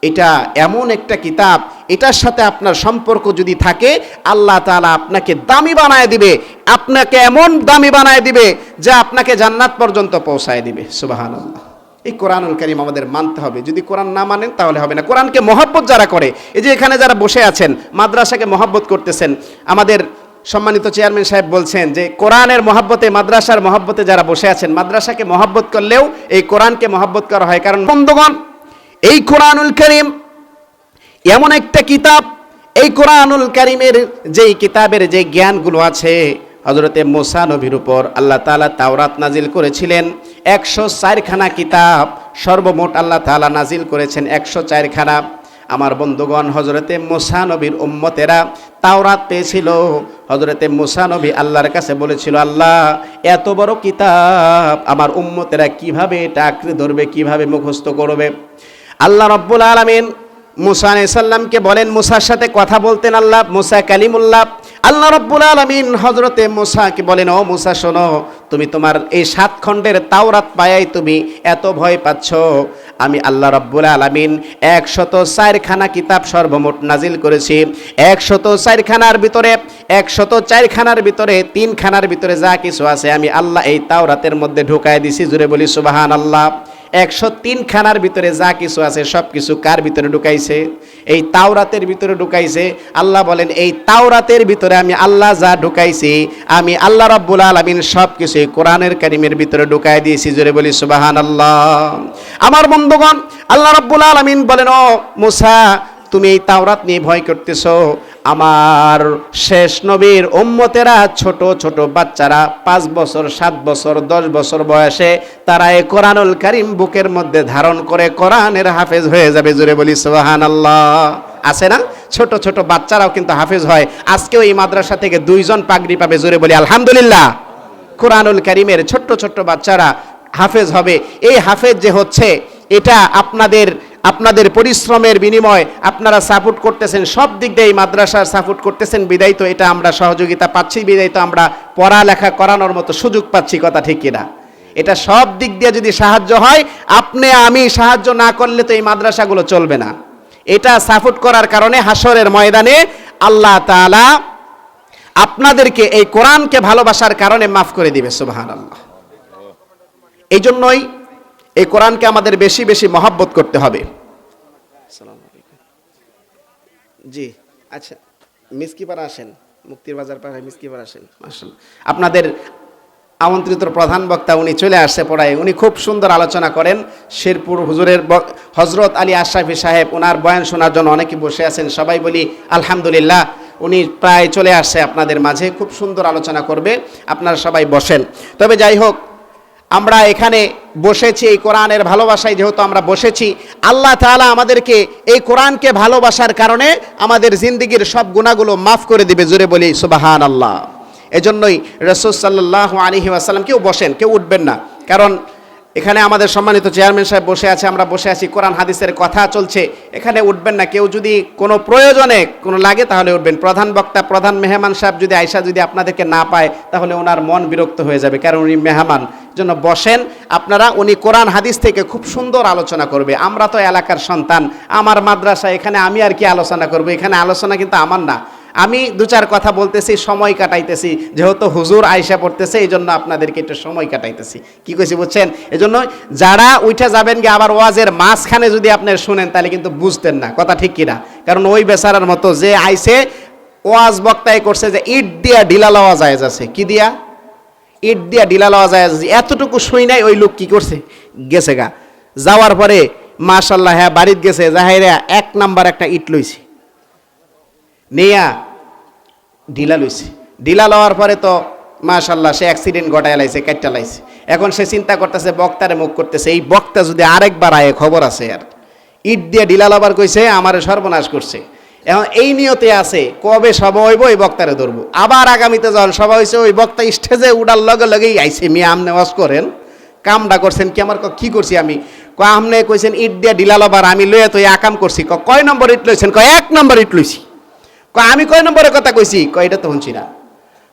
[SPEAKER 1] এটা এমন একটা কিতাব, এটার সাথে আপনার সম্পর্ক যদি থাকে আল্লাহ তাআলা আপনাকে দামি বানায় দিবে, আপনাকে এমন দামি বানায় দিবে যা আপনাকে জান্নাত পর্যন্ত পৌঁছায় দিবে। সুবহানাল্লাহ। এই কোরআনুল কারীম আমাদের মানতে হবে, যদি কোরআন না মানেন তাহলে হবে না। কোরআনকে মহব্বত যারা করে, এই যে এখানে যারা বসে আছেন মাদ্রাসাকে মহব্বত করতেছেন, আমাদের সম্মানিত চেয়ারম্যান সাহেব বলছেন যে কোরআনের মহব্বতে, মাদ্রাসার মহব্বতে যারা বসে আছেন, মাদ্রাসাকে মহব্বত করলেও এই কোরআনকে মহব্বত করা হয়। কারণ বন্ধুগণ, এই কোরআনুল কারীম এমন একটা কিতাব, এই কোরআনুল কারীমের যেই কিতাবের যে জ্ঞানগুলো আছে, হযরতে মুসা নবীর উপর আল্লাহ তাআলা তাওরাত নাজিল করেছিলেন। 104 খানা কিতাব সর্বমোট আল্লাহ তাআলা নাজিল করেছেন 104 খানা। আমার বন্ধুগণ, হযরতে মুসা নবীর উম্মতেরা তাওরাত পেয়েছিল। হযরতে মুসা নবী আল্লাহর কাছে বলেছিল, আল্লাহ এত বড় কিতাব আমার উম্মতেরা কিভাবে এটা আঁকড়ে ধরবে, কিভাবে মুখস্থ করবে। আল্লাহ রাব্বুল আলামিন মুসা আলাইহিস সালামকে বলেন, মুসার সাথে কথা বলতেন আল্লাহ, মুসা কালিমুল্লাহ। আল্লাহ রাব্বুল আলামিন হযরতে মুসাকে বলেন, ও মুসা শোনো, তুমি তোমার এই 7 খণ্ডের তাওরাত পায়াই তুমি এত ভয় পাচ্ছ, আমি আল্লাহ রাব্বুল আলামিন 104 খানা কিতাব সর্বমোট নাজিল করেছি। 104 খানার ভিতরে 104 খানার ভিতরে 3 খানার ভিতরে যা কিছু আছে আমি আল্লাহ এই তাওরাতের মধ্যে ঢুকায় দিছি। জুড়ে বলি সুবহানাল্লাহ। 103 খানার ভিতরে যা কিছু আছে সব কিছু কার ভিতরে ঢুকাইছে? এই তাওরাতের ভিতরে ঢুকাইছে। আল্লাহ বলেন, এই তাওরাতের ভিতরে আমি আল্লাহ যা ঢুকাইছি আমি আল্লাহ রাব্বুল আলামিন সব কিছু কোরআনের কারীমের ভিতরে ঢুকাই দিয়েছি। জোরে বলি সুবহানাল্লাহ। আমার বন্ধুগণ, আল্লাহ রাব্বুল আলামিন বলেন, ও মুসা তুমি এই তাওরাত নিয়ে ভয় করতেছো, আমার শেষ নবীর উম্মতেরা ছোট ছোট বাচ্চারা 5 বছর 7 বছর 10 বছর বয়সে তারা এই কোরআনুল কারীম বুকের মধ্যে ধারণ করে কোরআনের হাফেজ হয়ে যাবে। জোরে বলি সুবহানাল্লাহ। আছে না, ছোট ছোট বাচ্চারাও কিন্তু হাফেজ হয়। আজকেও এই মাদ্রাসা থেকে 2 জন পাগড়ি পাবে। জোরে বলি আলহামদুলিল্লাহ। কোরআনুল কারীমের ছোট্ট ছোট্ট বাচ্চারা হাফেজ হবে। এই হাফেজ যে হচ্ছে, এটা আপনাদের পরিশ্রমের বিনিময় আপনারা সাপোর্ট করতেছেন, সব দিক দিয়ে এই মাদ্রাসার সাপোর্ট করতেছেন, বিদায় তো এটা আমরা সহযোগিতা পাচ্ছি, বিদায় তো আমরা পড়ালেখা করানোর মতো সুযোগ পাচ্ছি। কথা ঠিক কিনা? এটা সব দিক দিয়ে যদি সাহায্য হয়, আপনি আমি সাহায্য না করলে তো এই মাদ্রাসাগুলো চলবে না। এটা সাপোর্ট করার কারণে হাসরের ময়দানে আল্লাহ তাআলা আপনাদেরকে এই কোরআনকে ভালোবাসার কারণে মাফ করে দিবে। সুবহানাল্লাহ। এই জন্যই এই কোরআনকে আমাদের বেশি বেশি মহব্বত করতে হবে। জি আচ্ছা, মিসকিপাড়া আসেন, মুক্তির বাজার পাড়ায় মিসকিপাড়া আসেন। মাশাআল্লাহ, আপনাদের আমন্ত্রিত প্রধান বক্তা উনি চলে আসছে পড়ায়। উনি খুব সুন্দর আলোচনা করেন। শেরপুর হুজুরের হযরত আলী আশরাফি সাহেব, ওনার বয়ান শোনার জন্য অনেকে বসে আছেন, সবাই বলি আলহামদুলিল্লাহ। উনি প্রায় চলে আসছে আপনাদের মাঝে, খুব সুন্দর আলোচনা করবে, আপনারা সবাই বসেন। তবে যাই হোক, আমরা এখানে বসেছি এই কোরআনের ভালোবাসায়, যেহেতু আমরা বসেছি, আল্লাহ তাআলা আমাদেরকে এই কোরআনকে ভালোবাসার কারণে আমাদের জিন্দেগির সব গুনাহগুলো মাফ করে দিবে। জোরে বলি সুবহানাল্লাহ। এজন্যই রাসূল সাল্লাল্লাহু আলাইহি ওয়াসাল্লাম, কেউ বসেন, কেউ উঠবেন না, কারণ এখানে আমাদের সম্মানিত চেয়ারম্যান সাহেব বসে আছে, আমরা বসে আছি, কোরআন হাদিসের কথা চলছে, এখানে উঠবেন না। কেউ যদি কোনো প্রয়োজনে কোনো লাগে তাহলে উঠবেন। প্রধান বক্তা, প্রধান মেহমান সাহেব যদি আয়সা যদি আপনাদেরকে না পায় তাহলে ওনার মন বিরক্ত হয়ে যাবে, কারণ উনি মেহমান। জন্য বসেন আপনারা, উনি কোরআন হাদিস থেকে খুব সুন্দর আলোচনা করবে। আমরা তো এলাকার সন্তান, আমার মাদ্রাসা, এখানে আমি আর কি আলোচনা করব? এখানে আলোচনা কিন্তু আমার না, আমি দু চার কথা বলতেছি, সময় কাটাইতেছি, যেহেতু হুজুর আয়সা পড়তেছে এই জন্য আপনাদেরকে একটু সময় কাটাইতেছি। কি কইছি বুঝছেন? এজন্য যারা উঠে যাবেন গিয়ে আবার ওয়াজের মাঝখানে যদি আপনার শুনেন তাহলে কিন্তু বুঝতেন না, কথা ঠিক কিনা? কারণ ওই বেচারার মতো যে আইসে ওয়াজ বক্তাই করছে যে ইট দিয়া ঢিলা লওয়া যায় আছে, কি দিয়া? ইট দিয়া ঢিলা লওয়া যায় আছে, এতটুকু শুই নাই ওই লোক কি করছে, গেছে গা। যাওয়ার পরে মাশাল্লাহ হ্যাঁ বাড়িতে গেছে, জাহাইরা 1 নাম্বার একটা ইট লইছে, নিয়া ঢিলা লইছে। ঢিলা লওয়ার পরে তো মাশাল্লাহ সে অ্যাক্সিডেন্ট ঘটায় লাইছে, কাটটা লাইছে। এখন সে চিন্তা করতেছে, বক্তারে মুখ করতেছে, এই বক্তা যদি আরেকবার আয়ে খবর আছে, আর ইট দিয়ে ঢিলা লবার কইছে, আমারে সর্বনাশ করছে। এখন এই নিয়তে আছে কবে সভা হইব এই বক্তারে ধরবো। আবার আগামীতে যখন সভা হয়েছে ওই বক্তা স্টেজে উঠার লগে লগেই আইছে, মিয়া আমনে ওয়াজ করেন, কামটা করছেন কি? আমার কি করছি আমি? আমনে কইছেন ইট দিয়ে ঢিলা লবার, আমি লইয়া তো আকাম করছি। কয় নম্বর ইট লইছেন? 1 নম্বর ইট লইছি। আমি কয় নম্বরের কথা কইছি? এটা তো শুনছি না।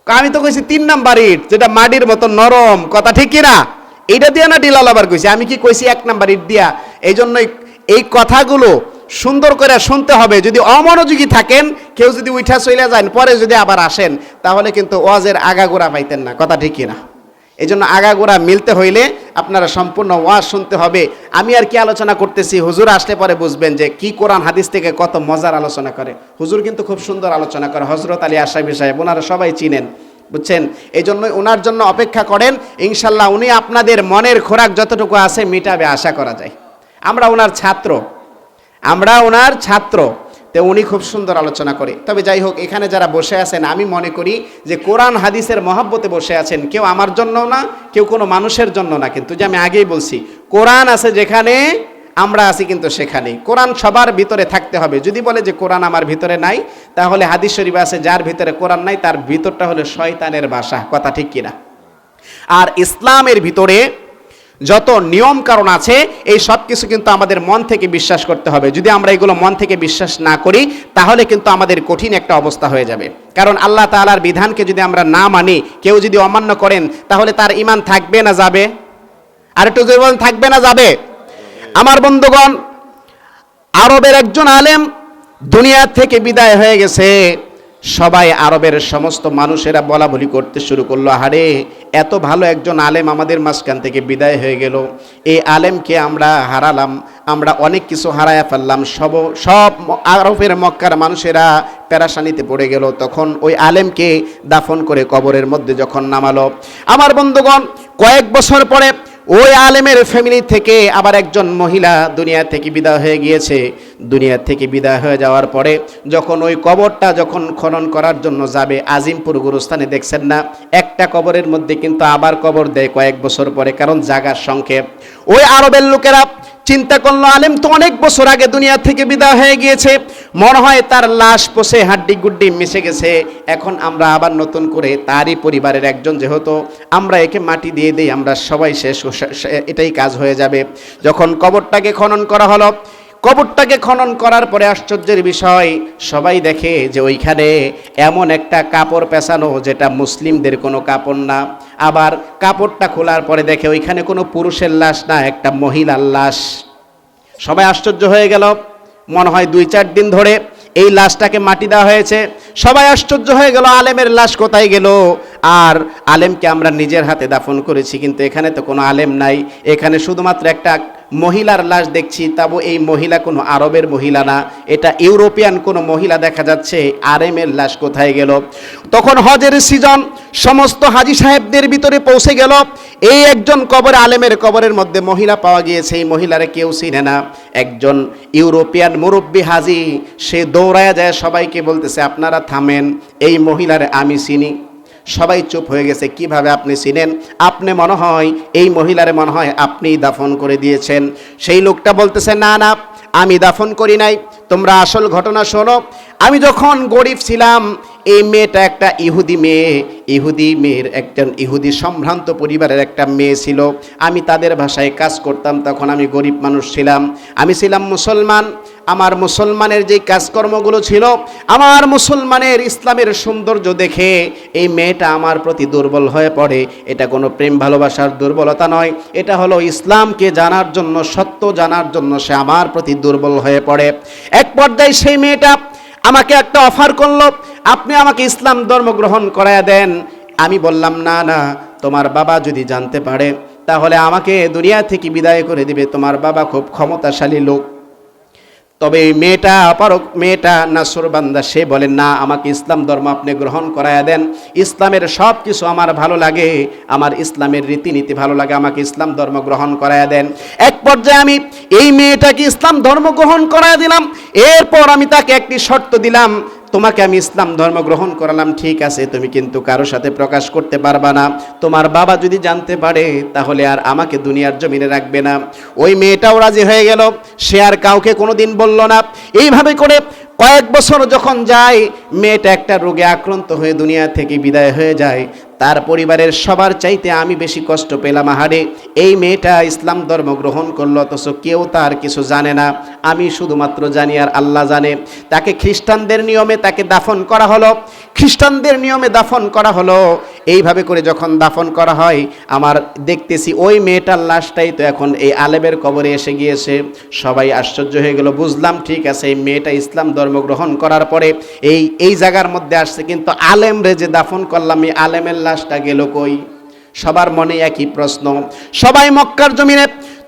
[SPEAKER 1] আমি তো কইছি 3 নাম্বার ইট, যেটা মাটির মতো নরম, কথা ঠিক কিনা? এইটা দিয়া না ঢিলা লবার কইছি? আমি কি কইছি 1 নাম্বার ইট দিয়া? এই জন্যই এই কথাগুলো সুন্দর করে শুনতে হবে। যদি অমনোযোগী থাকেন, কেউ যদি উঠা চলে যান, পরে যদি আবার আসেন, তাহলে কিন্তু ওয়াজের আগাগোড়া পাইতেন না, কথা ঠিক কিনা? এই জন্য আগাগোড়া মিলতে হইলে আপনারা সম্পূর্ণ ওয়াজ শুনতে হবে। আমি আর কি আলোচনা করতেছি, হুজুর আসলে পরে বুঝবেন যে কি কোরআন হাদিস থেকে কত মজার আলোচনা করে। হুজুর কিন্তু খুব সুন্দর আলোচনা করে, হযরত আলী আশরাফী সাহেব, ওনারা সবাই চিনেন, বুঝছেন? এই জন্যই ওনার জন্য অপেক্ষা করেন, ইনশাল্লাহ উনি আপনাদের মনের খোরাক যতটুকু আছে মিটাবে, আশা করা যায়। আমরা ওনার ছাত্র, আমরা ওনার ছাত্র, তো উনি খুব সুন্দর আলোচনা করে। তবে যাই হোক, এখানে যারা বসে আছেন আমি মনে করি যে কোরআন হাদিসের মহব্বতে বসে আছেন, কেউ আমার জন্য না, কেউ কোনো মানুষের জন্য না, কিন্তু যে আমি আগেই বলছি কোরআন আছে যেখানে, আমরা আছি কিন্তু সেখানেই। কোরআন সবার ভিতরে থাকতে হবে। যদি বলে যে কোরআন আমার ভিতরে নাই, তাহলে হাদিস শরীফ আছে যার ভিতরে কোরআন নাই তার ভিতরটা হলো শয়তানের বাসা, কথা ঠিক কিনা? আর ইসলামের ভিতরে যত নিয়ম কারণ আছে এই সব কিছু কিন্তু আমাদের মন থেকে বিশ্বাস করতে হবে। যদি আমরা এগুলো মন থেকে বিশ্বাস না করি তাহলে কিন্তু আমাদের কঠিন একটা অবস্থা হয়ে যাবে। কারণ আল্লাহ তাআলার বিধানকে যদি আমরা না মানি, কেউ যদি অমান্য করেন, তাহলে তার ঈমান থাকবে না যাবে? আর একটু জোরে বলেন, থাকবে না যাবে? আমার বন্ধুগণ, আরবের একজন আলেম দুনিয়া থেকে বিদায় হয়ে গেছে। সবাই আরবের সমস্ত মানুষেরা বলা বলি করতে শুরু করলো, আরে এত ভালো একজন আলেম আমাদের মাঝখান থেকে বিদায় হয়ে গেল, এই আলেমকে আমরা হারালাম, আমরা অনেক কিছু হারায়া ফেললাম। সব আরবের মক্কার মানুষেরা পেরেশানিতে পড়ে গেল। তখন ওই আলেমকে দাফন করে কবরের মধ্যে যখন নামালো, আমার বন্ধুগণ, কয়েক বছর পরে ওই আলেমের ফ্যামিলি থেকে আবার একজন মহিলা দুনিয়া থেকে বিদায় হয়ে গিয়েছে। দুনিয়া থেকে বিদায় হয়ে যাওয়ার পরে যখন ওই কবরটা যখন খনন করার জন্য যাবে, আজিমপুর গুরুস্থানে দেখছেন না, একটা কবরের মধ্যে কিন্তু আবার কবর দেয় কয়েক বছর পরে, কারণ জায়গার সংক্ষেপ। ওই আরবের লোকেরা চিন্তা করলো, আলেম তো অনেক বছর আগে দুনিয়া থেকে বিদায় হয়ে গিয়েছে, মনে হয় তার লাশ পচে হাড্ডি গুড্ডি মিশে গেছে, এখন আমরা আবার নতুন করে তারই পরিবারের একজন যেহেতু, আমরা একে মাটি দিয়ে দেই, আমরা সবাই শেষ, এটাই কাজ হয়ে যাবে। যখন কবরটাকে খনন করা হলো, কবরটাকে খনন করার পরে আশ্চর্যের বিষয়, সবাই দেখে যে ওইখানে এমন একটা কাপড় পেঁচানো যেটা মুসলিমদের কোনো কাপড় না। আবার কাপড়টা খোলার পরে দেখে ওইখানে কোনো পুরুষের লাশ না, একটা মহিলার লাশ। সবাই আশ্চর্য হয়ে গেল, মনে হয় 2-4 দিন ধরে এই লাশটাকে মাটি দেওয়া হয়েছে। সবাই আশ্চর্য হয়ে গেল, আলেমের লাশ কোথায় গেল? আর আলেমকে আমরা নিজের হাতে দাফন করেছি, কিন্তু এখানে তো কোনো আলেম নাই, এখানে শুধুমাত্র একটা মহিলার লাশ দেখছি। তাবো এই মহিলা কোনো আরবের মহিলা না, এটা ইউরোপিয়ান কোনো মহিলা দেখা যাচ্ছে, আলেমের লাশ কোথায় গেল? তখন হজের সিজন, সমস্ত হাজী সাহেবদের ভিতরে পৌঁছে গেল, এই একজন কবর, আলেমের কবরের মধ্যে মহিলা পাওয়া গিয়েছে। এই মহিলারে কেউ চিনে না। একজন ইউরোপিয়ান মুরব্বী হাজী, সে দৌড়ায় যায় সবাইকে বলতেছে, আপনারা থামেন, এই মহিলারে আমি চিনি। সবাই চুপ হয়ে গেছে। কিভাবে আপনি চিনেন? আপনি মনে হয় এই মহিলারে মনে হয় আপনিই দাফন করে দিয়েছেন। সেই লোকটা বলতেছে, না না, আমি দাফন করি নাই, তোমরা আসল ঘটনা শোনো। আমি যখন গরিব ছিলাম, এই মেয়েটা একটা ইহুদি মেয়ের একজন ইহুদি সম্ভ্রান্ত পরিবারের একটা মেয়ে ছিল। আমি তাদের ভাষায় কাজ করতাম, তখন আমি গরিব মানুষ ছিলাম, আমি ছিলাম মুসলমান। আমার মুসলমানের যে কাজকর্মগুলো ছিল, আমার মুসলমানের ইসলামের সৌন্দর্য দেখে এই মেয়েটা আমার প্রতি দুর্বল হয়ে পড়ে। এটা কোনো প্রেম ভালোবাসার দুর্বলতা নয়, এটা হলো ইসলামকে জানার জন্য, সত্য জানার জন্য সে আমার প্রতি দুর্বল হয়ে পড়ে। এক পর্যায়ে সেই মেয়েটা আমাকে একটা অফার করলো, আপনি আমাকে ইসলাম ধর্ম গ্রহণ করায় দেন। আমি বললাম না না, তোমার বাবা যদি জানতে পারে তাহলে আমাকে দুনিয়া থেকে বিদায় করে দিবে, তোমার বাবা খুব ক্ষমতাশালী লোক। তবে এই মেয়েটা নাসরবান্দা, সে বলেন না, আমাকে ইসলাম ধর্ম আপনি গ্রহণ করায়া দেন, ইসলামের সব কিছু আমার ভালো লাগে, আমার ইসলামের রীতিনীতি ভালো লাগে, আমাকে ইসলাম ধর্ম গ্রহণ করায়া দেন। এক পর্যায়ে আমি এই মেয়েটাকে ইসলাম ধর্ম গ্রহণ করায়া দিলাম। এরপর আমি তাকে একটি শর্ত দিলাম, তোমাকে আমি ইসলাম ধর্ম গ্রহণ করালাম, ঠিক আছে, তুমি কিন্তু কারোর সাথে প্রকাশ করতে পারবা না, তোমার বাবা যদি জানতে পারে তাহলে আর আমাকে দুনিয়ার জমিনে রাখবে না। ওই মেয়েটাও রাজি হয়ে গেল, সে আর কাউকে কোনোদিন বলল না। এইভাবে করে কয়েক বছর যখন যায়, মেয়েটা একটা রোগে আক্রান্ত হয়ে দুনিয়া থেকে বিদায় হয়ে যায়। তার পরিবারের সবার চাইতে আমি বেশি কষ্ট পেলাম। আহারে, এই মেয়েটা ইসলাম ধর্ম গ্রহণ করলো, অথচ কেউ তার কিছু জানে না, আমি শুধুমাত্র জানি আর আল্লাহ জানে। তাকে খ্রিস্টানদের নিয়মে তাকে দাফন করা হলো, খ্রিস্টানদের নিয়মে দাফন করা হলো। এইভাবে করে যখন দাফন করা হয়, আমার দেখতেছি ওই মেয়েটার লাশটাই তো এখন এই আলেমের কবরে এসে গিয়েছে। সবাই আশ্চর্য হয়ে গেল, বুঝলাম ঠিক আছে, এই মেয়েটা ইসলাম ধর্ম গ্রহণ করার পরে এই জায়গার মধ্যে আসছে, কিন্তু আলেম রে যে দাফন করলাম, এই আলেমের লাশটা গেল কই? সবার মনে একই প্রশ্ন। সবাই মক্কার জমিনে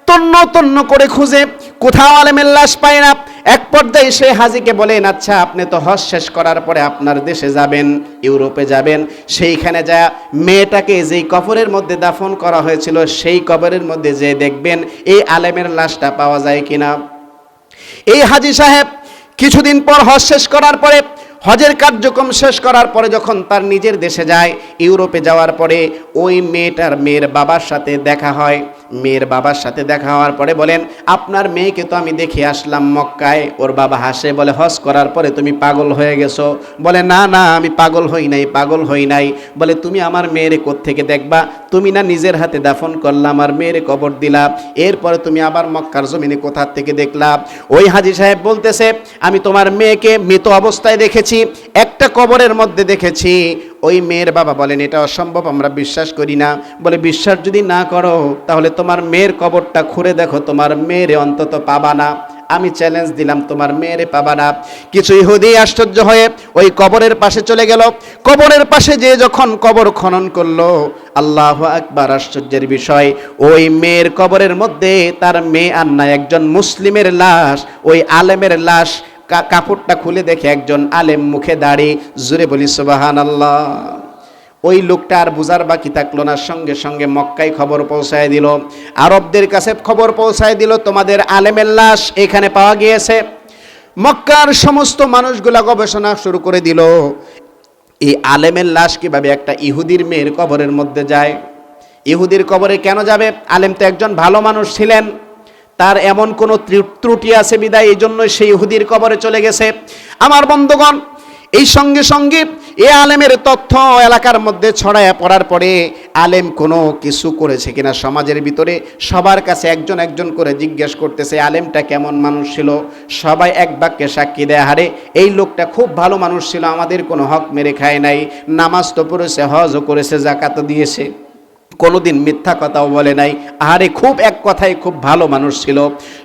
[SPEAKER 1] তন্ন তন্ন করে খুঁজে, কোথাও আলেমের লাশ পায় না। এক পর্যায়ে সে হাজীকে বলেন, আচ্ছা আপনি তো হজ শেষ করার পরে আপনার দেশে যাবেন, ইউরোপে যাবেন, সেইখানে যা মেয়েটাকে যেই কবরের মধ্যে দাফন করা হয়েছিল সেই কবরের মধ্যে যে দেখবেন এই আলেমের লাশটা পাওয়া যায় কিনা। এই হাজী সাহেব কিছুদিন পর হজ শেষ করার পরে, হজের কার্যক্রম শেষ করার পরে যখন তার নিজের দেশে যায়, ইউরোপে যাওয়ার পরে ওই মেয়ের বাবার সাথে দেখা হয়। মেয়ের বাবার সাথে দেখা হওয়ার পরে বলেন, আপনার মেয়েকে তো আমি দেখে আসলাম মক্কায়। ওর বাবা হাসে, বলে হজ করার পরে তুমি পাগল হয়ে গেছো? বলে না না, আমি পাগল হই নাই। বলে তুমি আমার মেয়েরে কোত্থেকে দেখবা? তুমি না নিজের হাতে দাফন করলা, আমার মেয়েরে কবর দিলা, এরপরে তুমি আবার মক্কার জমিনে কোথা থেকে দেখলা? ওই হাজী সাহেব বলতেছে, আমি তোমার মেয়েকে মৃত অবস্থায় দেখেছি, একটা কবরের মধ্যে দেখেছি। ওই মেয়ের বাবা বলেন, এটা অসম্ভব, আমরা বিশ্বাস করি না। বলে বিশ্বাস যদি না করো তাহলে তোমার মেয়ের কবরটা খুঁড়ে দেখো, তোমার মেয়েরে অন্তত পাবা না। আমি চ্যালেঞ্জ দিলাম, তোমার মেয়েরে পাবা না। কিছু ইহুদি আশ্চর্য হয়ে ওই কবরের পাশে চলে গেল। কবরের পাশে যে যখন কবর খনন করলো, আল্লাহু আকবার, আশ্চর্যের বিষয়, ওই মেয়ের কবরের মধ্যে তার মেয়ে আর না, একজন মুসলিমের লাশ, ওই আলেমের লাশ। কাপড়টা খুলে দেখে একজন আলেম, মুখে দাড়ি, জোরে বলি সুবহানাল্লাহ। ওই লোকটা আর বুঝার বাকি থাকলো না, সঙ্গে সঙ্গে মক্কায় খবর পৌঁছায় দিল, আরবদের কাছে খবর পৌঁছায় দিল, তোমাদের আলেমের লাশ এখানে পাওয়া গিয়েছে। মক্কার সমস্ত মানুষগুলা গবেষণা শুরু করে দিল, এই আলেমের লাশ কিভাবে একটা ইহুদির মেয়ের কবরের মধ্যে যায়? ইহুদির কবরে কেন যাবে? আলেম তো একজন ভালো মানুষ ছিলেন, তার এমন কোনো ত্রুটি আছে বিদায় এই জন্য সেই ইহুদির কবরে চলে গেছে। আমার বন্ধুগণ, এই সঙ্গে সঙ্গে এ আলেমের তথ্য এলাকার মধ্যে ছড়ায়া পড়ার পরে আলেম কোনো কিছু করেছে কিনা সমাজের ভিতরে সবার কাছে একজন একজন করে জিজ্ঞেস করতেছে, আলেমটা কেমন মানুষ ছিল? সবাই এক বাক্যে সাক্ষী দেয়, হারে এই লোকটা খুব ভালো মানুষ ছিল, আমাদের কোনো হক মেরে খায় নাই, নামাজ তো পড়েছে, হজও করেছে, জাকাতও দিয়েছে, কোনোদিন মিথ্যা কথাও বলে নাই, আরে খুব এক কথায় খুব ভালো মানুষ ছিল।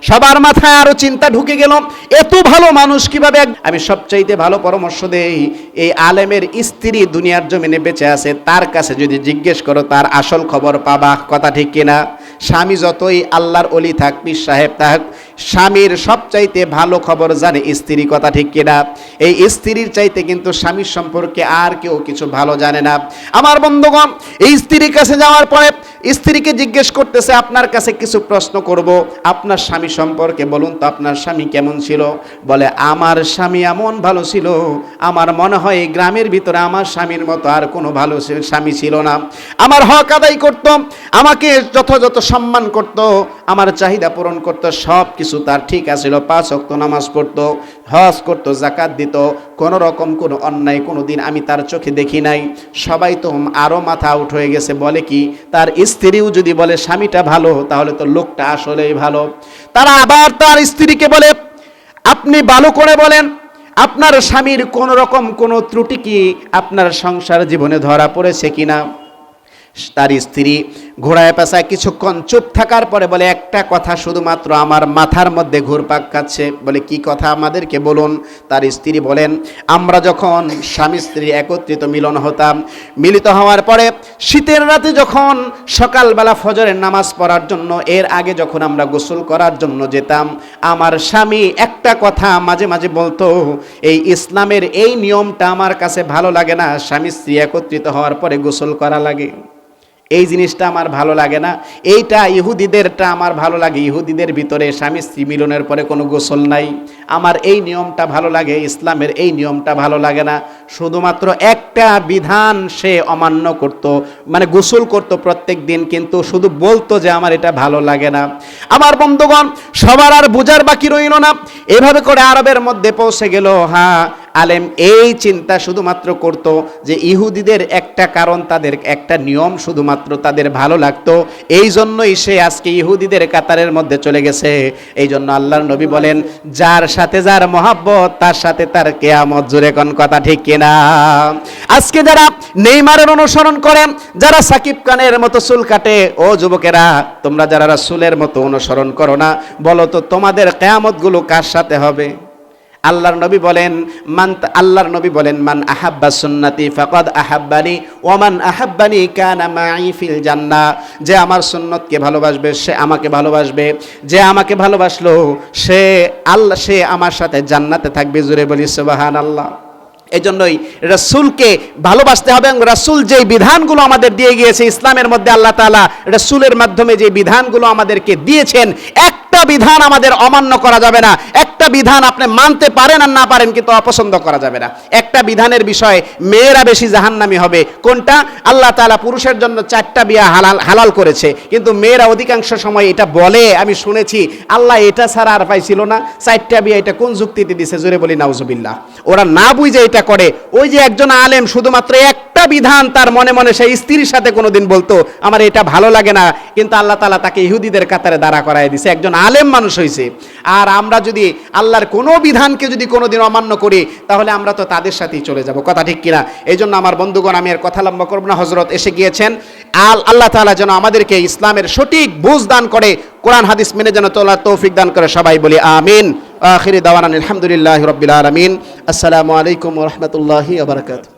[SPEAKER 1] সবার মাথায় আরো চিন্তা ঢুকে গেল, এত ভালো মানুষ কিভাবে? আমি সবচাইতে ভালো পরামর্শ দেই, এই আলেমের স্ত্রী দুনিয়ার জমিনে বেঁচে আছে, তার কাছে যদি জিজ্ঞেস করো তার আসল খবর পাবা। কথা ঠিক কিনা? স্বামী যতই আল্লাহর ওলি থাক, পীর সাহেব থাক, স্বামীর সবচাইতে ভালো খবর জানে স্ত্রী। কথা ঠিক কিনা? এই স্ত্রীর চাইতে কিন্তু স্বামীর সম্পর্কে আর কেউ কিছু ভালো জানে না। আমার বন্ধুগণ, এই স্ত্রীর কাছে যাওয়ার পরে স্ত্রীকে জিজ্ঞেস করতেছে, আপনার কাছে কিছু প্রশ্ন করব, আপনার স্বামী সম্পর্কে বলুন তো, আপনার স্বামী কেমন ছিল? বলে, আমার স্বামী এমন ভালো ছিল, আমার মনে হয় এই গ্রামের ভিতরে আমার স্বামীর মতো আর কোনো ভালো স্বামী ছিল না। আমার হক আদায় করত, আমাকে যথাযথ সম্মান করত, আমার চাহিদা পূরণ করত, সব কিছু তার ঠিক আছিল। 5 ওয়াক্ত নামাজ পড়তো, হজ করতো, জাকাত দিত, ব্যতীত কোনো রকম কোনো অন্যায় কোনো দিন আমি তার চোখে দেখি নাই। সবাই তো আরও মাথা আউট হয়ে গেছে, বলে কি তার স্ত্রীও যদি বলে স্বামীটা ভালো তাহলে তো লোকটা আসলেই ভালো। তারা আবার তার স্ত্রীকে বলে, আপনি ভালো করে বলেন আপনার স্বামীর কোনো রকম কোনো ত্রুটি কি আপনার সংসার জীবনে ধরা পড়েছে কিনা। তার স্ত্রী ঘোড়ায় পেঁচায় কিছুক্ষণ চুপ থাকার পরে বলে, একটা কথা শুধুমাত্র আমার মাথার মধ্যে ঘুরপাক খাচ্ছে। বলে কি কথা, আমাদেরকে বলুন। তার স্ত্রী বলেন, আমরা যখন স্বামী স্ত্রী একত্রিত মিলন হতাম, মিলিত হওয়ার পরে শীতের রাতে যখন সকালবেলা ফজরের নামাজ পড়ার জন্য এর আগে যখন আমরা গোসল করার জন্য যেতাম, আমার স্বামী একটা কথা মাঝে মাঝে বলতো, এই ইসলামের এই নিয়মটা আমার কাছে ভালো লাগে না, স্বামী স্ত্রী একত্রিত হওয়ার পরে গোসল করা লাগে, এই জিনিসটা আমার ভালো লাগে না। এইটা ইহুদিদেরটা আমার ভালো লাগে, ইহুদিদের ভিতরে স্বামী স্ত্রী মিলনের পরে কোনো গোসল নাই, আমার এই নিয়মটা ভালো লাগে, ইসলামের এই নিয়মটা ভালো লাগে না। শুধুমাত্র একটা বিধান সে অমান্য করত, মানে গোসল করত প্রত্যেক দিন, কিন্তু শুধু বলতো যে আমার এটা ভালো লাগে না। আমার বন্ধুগণ, সবার আর বোঝার বাকি রইল না, এভাবে করে আরবের মধ্যে পৌঁছে গেল। হ্যাঁ, আলেম এই চিন্তা শুধুমাত্র করত যে ইহুদিদের একটা কারণ, তাদের একটা নিয়ম শুধুমাত্র তাদের ভালো লাগতো, এই জন্যই সে আজকে ইহুদিদের কাতারের মধ্যে চলে গেছে। এই জন্য আল্লাহর নবী বলেন, যার সাথে যার মহাব্বত তার সাথে তার কিয়ামত। জোরে কোন কথা ঠিক কিনা? আজকে যারা নেইমারের অনুসরণ করে, যারা সাকিব খানের মতো চুল কাটে, ও যুবকেরা তোমরা যারা রাসূলের মতো অনুসরণ করো না, বলো তো তোমাদের কিয়ামতগুলো কার সাথে হবে? আল্লাহর নবী বলেন মান আহাব্বা সুন্নতি ফাকাদ আহাব্বানি ওয়া মান আহাব্বানি কানা মাই ফিল জান্নাহ। যে আমার সুন্নতকে ভালোবাসবে সে আমাকে ভালোবাসবে, যে আমাকে ভালোবাসলো সে আমার সাথে জান্নাতে থাকবে। জোরে বলি সুবহানাল্লাহ। এই জন্যই রাসূলকে ভালোবাসতে হবে, এবং রাসূল যেই বিধানগুলো আমাদের দিয়ে গিয়েছে ইসলামের মধ্যে, আল্লাহ তাআলা রাসূলের মাধ্যমে যে বিধানগুলো আমাদেরকে দিয়েছেন, একটা বিধান আমাদের অমান্য করা যাবে না। একটা বিধান আপনি মানতে পারেন আর না পারেন, কিন্তু অপছন্দ করা যাবে না। একটা বিধানের বিষয়ে মেয়েরা বেশি জাহান্নামী হবে, কোনটা? আল্লাহ তাআলা পুরুষের জন্য 4টা বিয়ে হালাল করেছে, কিন্তু মেয়েরা অধিকাংশ সময় এটা বলে, আমি শুনেছি আল্লাহ এটা ছাড়া আর পাইছিল না, 4টা বিয়ে, এটা কোন যুক্তিতে দিছে? জোরে বলি নাউজুবিল্লাহ। ওরা না বুঝে এটা করে। ওই যে একজন আলেম শুধুমাত্র একটা বিধান তার মনে মনে সেই স্ত্রীর সাথে কোনোদিন বলতো আমার এটা ভালো লাগে না, কিন্তু আল্লাহ তাআলা তাকে ইহুদিদের কাতারে দাঁড়া করায় দিছে, একজন আলেম মানুষ হয়েছে। আর আমরা যদি আল্লাহর কোনো বিধানকে যদি কোনোদিন অমান্য করি, তাহলে আমরা তো তাদের সাথেই চলে যাব। কথা ঠিক কিনা? এই জন্য আমার বন্ধুগণ, আমি আর কথা লম্বা করব না, হযরত এসে গিয়েছেন। আল্লাহ তাআলা যেন আমাদেরকে ইসলামের সঠিক বুঝ দান করে, কোরআন হাদিস মেনে যেন চলার তৌফিক দান করে। সবাই বলি আমিন। আখিরি দাওয়ানা আলহামদুলিল্লাহি রাব্বিল আলামিন। আসসালামু আলাইকুম ওয়া রাহমাতুল্লাহি ওয়া বারাকাতুহু।